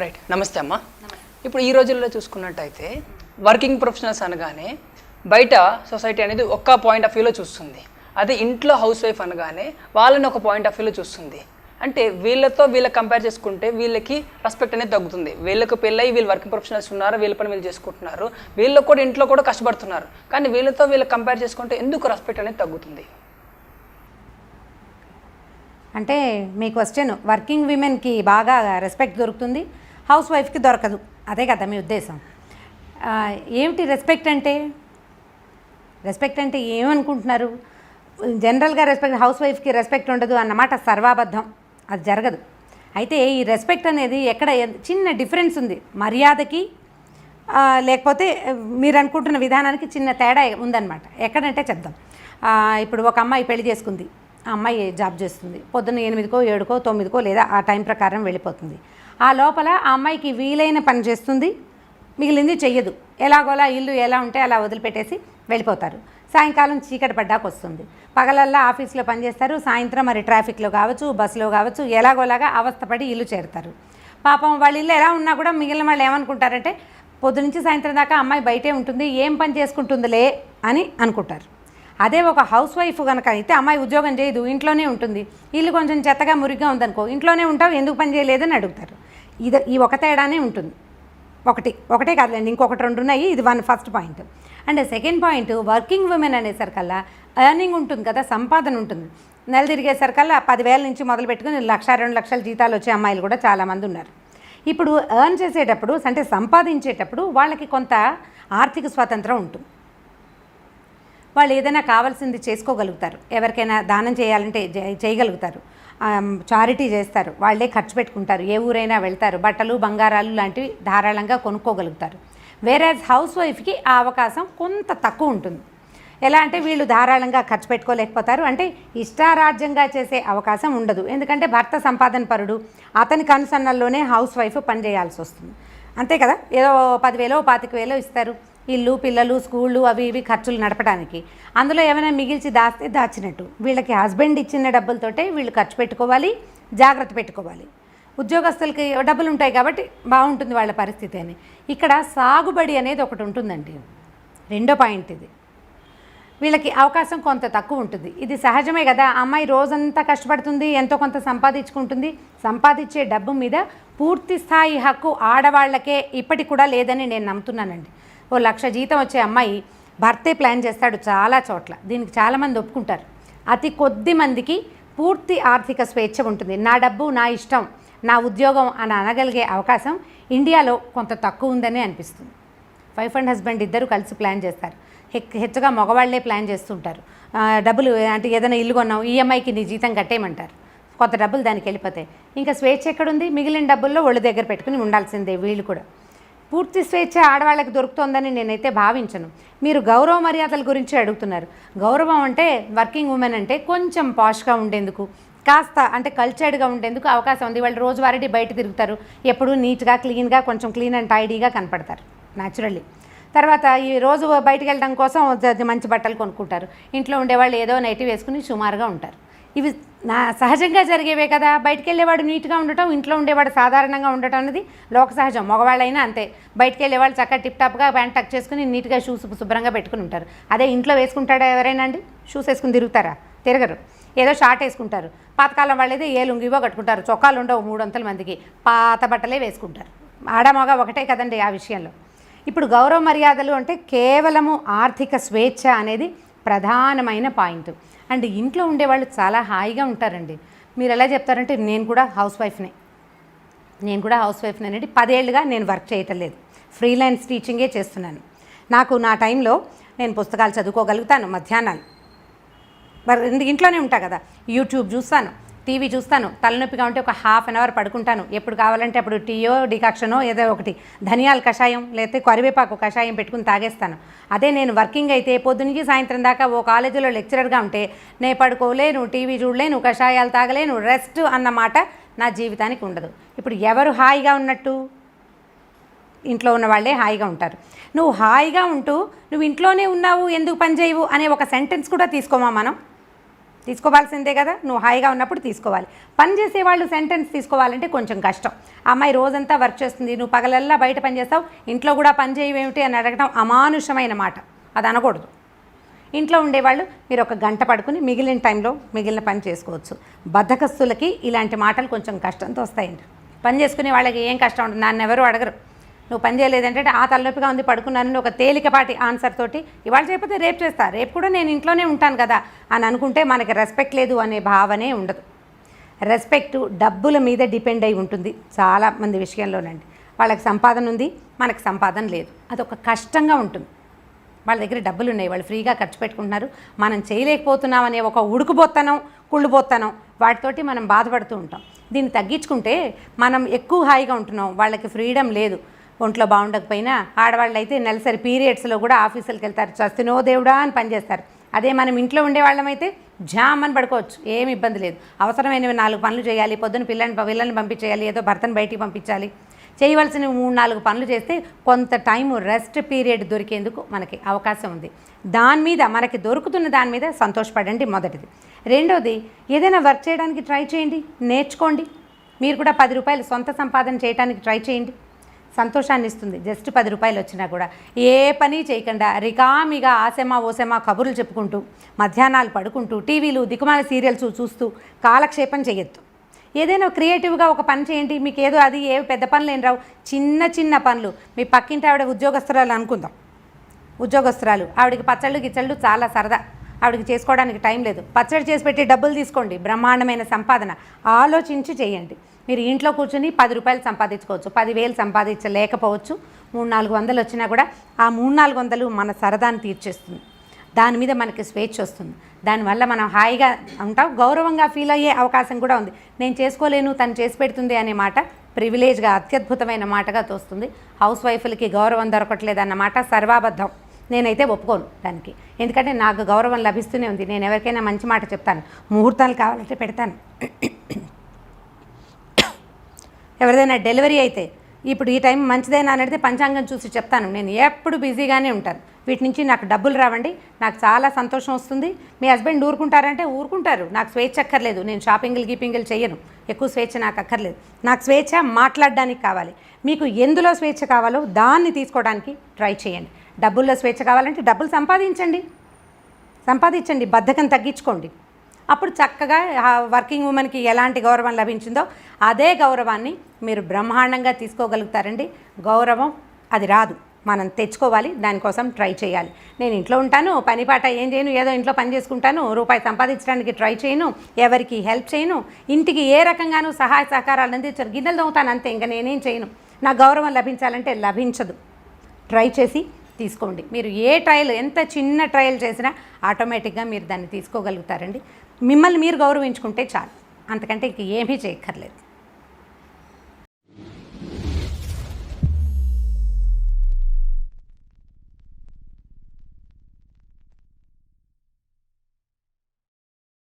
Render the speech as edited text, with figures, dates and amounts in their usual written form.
Right. నమస్తే అమ్మ. ఇప్పుడు ఈ రోజుల్లో చూసుకున్నట్టయితే వర్కింగ్ ప్రొఫెషనల్స్ అనగానే బయట సొసైటీ అనేది ఒక్క పాయింట్ ఆఫ్ వ్యూలో చూస్తుంది, అదే ఇంట్లో హౌస్ వైఫ్ అనగానే వాళ్ళని ఒక పాయింట్ ఆఫ్ వ్యూలో చూస్తుంది. అంటే వీళ్ళతో వీళ్ళకి కంపేర్ చేసుకుంటే వీళ్ళకి రెస్పెక్ట్ అనేది తగ్గుతుంది. వీళ్ళకి పెళ్ళయి వీళ్ళు వర్కింగ్ ప్రొఫెషనల్స్ ఉన్నారు, వీళ్ళ పని వీళ్ళు చేసుకుంటున్నారు, వీళ్ళు కూడా ఇంట్లో కూడా కష్టపడుతున్నారు. కానీ వీళ్ళతో వీళ్ళకి కంపేర్ చేసుకుంటే ఎందుకు రెస్పెక్ట్ అనేది తగ్గుతుంది? అంటే మీ క్వశ్చన్ వర్కింగ్ విమెన్కి బాగా రెస్పెక్ట్ దొరుకుతుంది, హౌస్ వైఫ్కి దొరకదు, అదే కదా మీ ఉద్దేశం? ఏమిటి రెస్పెక్ట్ అంటే? రెస్పెక్ట్ అంటే ఏమనుకుంటున్నారు? జనరల్గా హౌస్ వైఫ్కి రెస్పెక్ట్ ఉండదు అన్నమాట సర్వాబద్ధం, అది జరగదు. అయితే ఈ రెస్పెక్ట్ అనేది ఎక్కడ చిన్న డిఫరెన్స్ ఉంది, మర్యాదకి లేకపోతే మీరు అనుకుంటున్న విధానానికి చిన్న తేడా ఉందన్నమాట. ఎక్కడంటే చెప్దాం. ఇప్పుడు ఒక అమ్మాయి పెళ్లి చేసుకుంది, ఆ అమ్మాయి జాబ్ చేస్తుంది, పొద్దున్న 8కో 7కో 9కో లేదా ఆ టైం ప్రకారం వెళ్ళిపోతుంది. ఆ లోపల ఆ అమ్మాయికి వీలైన పని చేస్తుంది, మిగిలింది చెయ్యదు. ఎలాగోలా ఇల్లు ఎలా ఉంటే అలా వదిలిపెట్టేసి వెళ్ళిపోతారు. సాయంకాలం చీకటి పడ్డాక వస్తుంది. పగలల్లా ఆఫీస్లో పనిచేస్తారు, సాయంత్రం మరి ట్రాఫిక్లో కావచ్చు, బస్సులో కావచ్చు, ఎలాగోలాగా అవస్థపడి ఇల్లు చేరుతారు. పాపం వాళ్ళ ఇల్లు ఎలా ఉన్నా కూడా మిగిలిన వాళ్ళు ఏమనుకుంటారంటే పొద్దునుంచి సాయంత్రం దాకా అమ్మాయి బయటే ఉంటుంది, ఏం పని చేసుకుంటుందిలే అని అనుకుంటారు. అదే ఒక హౌస్ వైఫ్ కనుక అయితే అమ్మాయి ఉద్యోగం చేయదు, ఇంట్లోనే ఉంటుంది, ఇల్లు కొంచెం చెత్తగా మురిగ్గా ఉందనుకో, ఇంట్లోనే ఉంటావు ఎందుకు పని చేయలేదని అడుగుతారు. ఈ ఒక తేడానే ఉంటుంది. ఒకటే కాదులేండి, ఇంకొకటి 2 ఉన్నాయి. ఇది first point. And second point, working women అనేసరికల్లా ఎర్నింగ్ ఉంటుంది కదా, సంపాదన ఉంటుంది. నెల తిరిగేసరికల్లా 10,000 నుంచి మొదలు పెట్టుకుని 1,00,000, 2 లక్షల జీతాలు వచ్చే అమ్మాయిలు కూడా చాలామంది ఉన్నారు. ఇప్పుడు ఎర్న్ చేసేటప్పుడు అంటే సంపాదించేటప్పుడు వాళ్ళకి కొంత ఆర్థిక స్వాతంత్రం ఉంటుంది. వాళ్ళు ఏదైనా కావాల్సింది చేసుకోగలుగుతారు, ఎవరికైనా దానం చేయాలంటే చేయగలుగుతారు, చారిటీ చేస్తారు, వాళ్ళే ఖర్చు పెట్టుకుంటారు, ఏ ఊరైనా వెళ్తారు, బట్టలు బంగారాలు లాంటివి ధారాళంగా కొనుక్కోగలుగుతారు. వేరే హౌస్ వైఫ్కి ఆ అవకాశం కొంత తక్కువ ఉంటుంది. ఎలా అంటే వీళ్ళు ధారాళంగా ఖర్చు పెట్టుకోలేకపోతారు, అంటే ఇష్టారాజ్యంగా చేసే అవకాశం ఉండదు. ఎందుకంటే భర్త సంపాదన పరుడు, అతని కనుసన్నల్లోనే హౌస్ వైఫ్ పనిచేయాల్సి వస్తుంది. అంతే కదా, ఏదో 10,000 25,000 ఇస్తారు, ఇల్లు పిల్లలు స్కూళ్ళు అవి ఇవి ఖర్చులు నడపడానికి. అందులో ఏమైనా మిగిల్చి దాస్తే దాచినట్టు. వీళ్ళకి హస్బెండ్ ఇచ్చిన డబ్బులతోటే వీళ్ళు ఖర్చు పెట్టుకోవాలి, జాగ్రత్త పెట్టుకోవాలి. ఉద్యోగస్తులకి డబ్బులు ఉంటాయి కాబట్టి బాగుంటుంది వాళ్ళ పరిస్థితి అని. ఇక్కడ సాగుబడి అనేది ఒకటి ఉంటుందండి, రెండో పాయింట్ ఇది. వీళ్ళకి అవకాశం కొంత తక్కువ ఉంటుంది. ఇది సహజమే కదా, అమ్మాయి రోజంతా కష్టపడుతుంది, ఎంతో కొంత సంపాదించుకుంటుంది. సంపాదించే డబ్బు మీద పూర్తి స్థాయి హక్కు ఆడవాళ్ళకే ఇప్పటికి కూడా లేదని నేను నమ్ముతున్నానండి. 1,00,000 జీతం వచ్చే అమ్మాయి భర్తే ప్లాన్ చేస్తాడు చాలా చోట్ల, దీనికి చాలామంది ఒప్పుకుంటారు. అతి కొద్ది మందికి పూర్తి ఆర్థిక స్వేచ్ఛ ఉంటుంది. నా డబ్బు నా ఇష్టం, నా ఉద్యోగం అని అనగలిగే అవకాశం ఇండియాలో కొంత తక్కువ ఉందని అనిపిస్తుంది. వైఫ్ అండ్ హస్బెండ్ ఇద్దరు కలిసి ప్లాన్ చేస్తారు, హెచ్చుగా మగవాళ్లే ప్లాన్ చేస్తుంటారు. డబ్బులు అంటే ఏదైనా ఇల్లు కొన్నాం, ఈఎంఐకి నీ జీతం కట్టేయమంటారు, కొంత డబ్బులు దానికి వెళ్ళిపోతాయి. ఇంకా స్వేచ్ఛ ఎక్కడుంది? మిగిలిన డబ్బుల్లో ఒళ్ళు దగ్గర పెట్టుకుని ఉండాల్సిందే. వీళ్ళు కూడా పూర్తి స్వేచ్ఛ ఆడవాళ్ళకి దొరుకుతుందని నేనైతే భావించను. మీరు గౌరవ మర్యాదల గురించి అడుగుతున్నారు. గౌరవం అంటే వర్కింగ్ ఉమెన్ అంటే కొంచెం పాష్గా ఉండేందుకు, కాస్త అంటే కల్చర్డ్గా ఉండేందుకు అవకాశం ఉంది. వాళ్ళు రోజువారీ బయట తిరుగుతారు, ఎప్పుడూ నీట్గా క్లీన్గా కొంచెం క్లీన్ అండ్ టైడీగా కనపడతారు న్యాచురల్లీ. తర్వాత ఈ రోజు బయటకు వెళ్ళడం కోసం మంచి బట్టలు కొనుక్కుంటారు. ఇంట్లో ఉండేవాళ్ళు ఏదో నైటీ వేసుకుని సుమారుగా ఉంటారు. ఇవి సహజంగా జరిగేవే కదా. బయటికి వెళ్ళేవాడు నీట్గా ఉండటం, ఇంట్లో ఉండేవాడు సాధారణంగా ఉండటం అనేది లోక సహజం. మగవాళ్ళైనా అంతే, బయటికి వెళ్ళేవాళ్ళు చక్కగా టిప్ టాప్గా ప్యాంట్ టక్ చేసుకుని నీట్గా షూస్ శుభ్రంగా పెట్టుకుని ఉంటారు. అదే ఇంట్లో వేసుకుంటాడా ఎవరైనా అండి? షూస్ వేసుకుని తిరుగుతారా? తిరగరు. ఏదో షార్ట్ వేసుకుంటారు. పాతకాలం వాళ్ళైతే ఏ లుంగివో కట్టుకుంటారు, చొక్కాలు ఉండవు 300 మందికి, పాత బట్టలే వేసుకుంటారు. ఆడ మగ ఒకటే కదండి ఆ విషయంలో. ఇప్పుడు గౌరవ మర్యాదలు అంటే కేవలము ఆర్థిక స్వేచ్ఛ అనేది ప్రధానమైన పాయింట్. అండ్ ఇంట్లో ఉండేవాళ్ళు చాలా హాయిగా ఉంటారండి. మీరు ఎలా చెప్తారంటే నేను కూడా హౌస్ వైఫ్నే అనేది 10 ఏళ్ళుగా నేను వర్క్ చేయటం లేదు, ఫ్రీలాన్స్ టీచింగే చేస్తున్నాను. నాకు నా టైంలో నేను పుస్తకాలు చదువుకోగలుగుతాను, మధ్యాహ్నాలు ఇంట్లోనే ఉంటా కదా, యూట్యూబ్ చూస్తాను, టీవీ చూస్తాను, తలనొప్పిగా ఉంటే ఒక ½ అన్ అవర్ పడుకుంటాను. ఎప్పుడు కావాలంటే అప్పుడు టీయో డికాక్షనో ఏదో ఒకటి ధనియాల కషాయం లేకపోతే కరివేపాకు కషాయం పెట్టుకుని తాగేస్తాను. అదే నేను వర్కింగ్ అయితే పొద్దునుంచి సాయంత్రం దాకా ఓ కాలేజీలో లెక్చరర్గా ఉంటే నేను పడుకోలేను, టీవీ చూడలేను, కషాయాలు తాగలేను, రెస్ట్ అన్నమాట నా జీవితానికి ఉండదు. ఇప్పుడు ఎవరు హాయిగా ఉన్నట్టు? ఇంట్లో ఉన్న వాళ్ళే హాయిగా ఉంటారు. నువ్వు హాయిగా ఉంటూ నువ్వు ఇంట్లోనే ఉన్నావు ఎందుకు పని చేయవు అనే ఒక సెంటెన్స్ కూడా తీసుకోమా మనం? తీసుకోవాల్సిందే కదా, నువ్వు హాయిగా ఉన్నప్పుడు తీసుకోవాలి. పని చేసేవాళ్ళు సెంటెన్స్ తీసుకోవాలంటే కొంచెం కష్టం. అమ్మాయి రోజంతా వర్క్ చేస్తుంది, నువ్వు పగలల్లా బయట పని చేస్తావు, ఇంట్లో కూడా పని చేయవేమిటి అని అడగడం అమానుషమైన మాట, అది అనకూడదు. ఇంట్లో ఉండేవాళ్ళు మీరు ఒక గంట పడుకుని మిగిలిన టైంలో మిగిలిన పని చేసుకోవచ్చు. బద్ధకస్తులకి ఇలాంటి మాటలు కొంచెం కష్టంతో వస్తాయండి. పని చేసుకునే వాళ్ళకి ఏం కష్టం ఉంటుంది, నన్ను ఎవరు అడగరు. నువ్వు పని చేయలేదంటే ఆ తలనొప్పిగా ఉంది పడుకున్నానని ఒక తేలికపాటి ఆన్సర్ తోటి ఇవాళ చేయకపోతే రేపు చేస్తా, రేపు కూడా నేను ఇంట్లోనే ఉంటాను కదా అని అనుకుంటే మనకి రెస్పెక్ట్ లేదు అనే భావనే ఉండదు. రెస్పెక్ట్ డబ్బుల మీద డిపెండ్ అయి ఉంటుంది చాలామంది విషయంలోనండి. వాళ్ళకి సంపాదన ఉంది, మనకు సంపాదన లేదు, అదొక కష్టంగా ఉంటుంది. వాళ్ళ దగ్గర డబ్బులు ఉన్నాయి, వాళ్ళు ఫ్రీగా ఖర్చు పెట్టుకుంటున్నారు, మనం చేయలేకపోతున్నాం అనే ఒక ఉడుకుపోతానం కుళ్ళుపోతానం వాటితోటి మనం బాధపడుతూ ఉంటాం. దీన్ని తగ్గించుకుంటే మనం ఎక్కువ హాయిగా ఉంటున్నాం. వాళ్ళకి ఫ్రీడమ్ లేదు. ఒంట్లో బాగుండకపోయినా ఆడవాళ్ళు అయితే నెలసరి పీరియడ్స్లో కూడా ఆఫీసులకు వెళ్తారు, చస్తునో దేవుడా అని పనిచేస్తారు. అదే మనం ఇంట్లో ఉండేవాళ్ళమైతే జామ్ అని పడుకోవచ్చు, ఏమి ఇబ్బంది లేదు. అవసరమైనవి 4 పనులు చేయాలి, పొద్దున్న పిల్లల్ని పంపించేయాలి, ఏదో భర్తను బయటికి పంపించాలి, చేయవలసినవి 3-4 పనులు చేస్తే కొంత టైం రెస్ట్ పీరియడ్ దొరికేందుకు మనకి అవకాశం ఉంది. దాని మీద మనకి దొరుకుతున్న దాని మీద సంతోషపడండి, మొదటిది. రెండోది, ఏదైనా వర్క్ చేయడానికి ట్రై చేయండి, నేర్చుకోండి. మీరు కూడా 10 రూపాయలు సొంత సంపాదన చేయడానికి ట్రై చేయండి, సంతోషాన్ని ఇస్తుంది. జస్ట్ 10 రూపాయలు వచ్చినా కూడా ఏ పని చేయకుండా రికామిగా ఆసెమా ఓసెమా కబుర్లు చెప్పుకుంటూ మధ్యాహ్నాలు పడుకుంటూ టీవీలు దిక్కుమాల సీరియల్స్ చూస్తూ కాలక్షేపం చేయొద్దు. ఏదైనా క్రియేటివ్గా ఒక పని చేయండి. మీకు ఏదో అది ఏ పెద్ద పనులు ఏం రావు, చిన్న చిన్న పనులు. మీ పక్కింటి ఆవిడ ఉద్యోగస్తురాలు అనుకుందాం, ఉద్యోగస్తురాలు, ఆవిడకి పచ్చళ్ళు గిచ్చళ్ళు చాలా సరదా, ఆవిడకి చేసుకోవడానికి టైం లేదు, పచ్చడి చేసి పెట్టి డబ్బులు తీసుకోండి, బ్రహ్మాండమైన సంపాదన. ఆలోచించి చేయండి. మీరు ఇంట్లో కూర్చొని 10 రూపాయలు సంపాదించుకోవచ్చు, 10,000 సంపాదించలేకపోవచ్చు, 300-400 వచ్చినా కూడా ఆ 300-400 మన సరదాన్ని తీర్చేస్తుంది. దాని మీద మనకి స్వేచ్ఛ వస్తుంది. దానివల్ల మనం హాయిగా ఉంటాం, గౌరవంగా ఫీల్ అయ్యే అవకాశం కూడా ఉంది. నేను చేసుకోలేను, తను చేసి పెడుతుంది అనే మాట ప్రివిలేజ్గా, అత్యద్భుతమైన మాటగా తోస్తుంది. హౌస్ వైఫ్లకి గౌరవం దొరకట్లేదు అన్నమాట సర్వాబద్ధం. నేనైతే ఒప్పుకోను దానికి, ఎందుకంటే నాకు గౌరవం లభిస్తూనే ఉంది. నేను ఎవరికైనా మంచి మాట చెప్తాను, ముహూర్తాలు కావాలంటే పెడతాను. ఎవరిదైనా డెలివరీ అయితే ఇప్పుడు ఈ టైం మంచిదైనా అని అడిగితే పంచాంగం చూసి చెప్తాను. నేను ఎప్పుడు బిజీగానే ఉంటాను, వీటి నుంచి నాకు డబ్బులు రావండి, నాకు చాలా సంతోషం వస్తుంది. మీ హస్బెండ్ ఊరుకుంటారంటే ఊరుకుంటారు, నాకు స్వేచ్ఛ అక్కర్లేదు, నేను షాపింగ్లు చేయను, ఎక్కువ స్వేచ్ఛ నాకు అక్కర్లేదు. నాకు స్వేచ్ఛ మాట్లాడడానికి కావాలి. మీకు ఎందులో స్వేచ్ఛ కావాలో దాన్ని తీసుకోవడానికి ట్రై చేయండి. డబ్బుల్లో స్వేచ్ఛ కావాలంటే డబ్బులు సంపాదించండి, బద్ధకం తగ్గించుకోండి. అప్పుడు చక్కగా వర్కింగ్ ఉమెన్కి ఎలాంటి గౌరవం లభించిందో అదే గౌరవాన్ని మీరు బ్రహ్మాండంగా తీసుకోగలుగుతారండి. గౌరవం అది రాదు, మనం తెచ్చుకోవాలి, దానికోసం ట్రై చేయాలి. నేను ఇంట్లో ఉంటాను, పని పాట ఏం చేయను, ఏదో ఇంట్లో పని చేసుకుంటాను, రూపాయి సంపాదించడానికి ట్రై చేయను, ఎవరికి హెల్ప్ చేయను, ఇంటికి ఏ రకంగానూ సహాయ సహకారాలు అందించరు, గిన్నెలు దొంగతాను అంతే, ఇంకా నేనేం చేయను. నా గౌరవం లభించాలంటే లభించదు. ట్రై చేసి తీసుకోండి. మీరు ఏ ట్రయల్, ఎంత చిన్న ట్రయల్ చేసినా ఆటోమేటిక్గా మీరు దాన్ని తీసుకోగలుగుతారండి. మిమ్మల్ని మీరు గౌరవించుకుంటే చాలు, అంతకంటే ఇంక ఏమీ చేయక్కర్లేదు.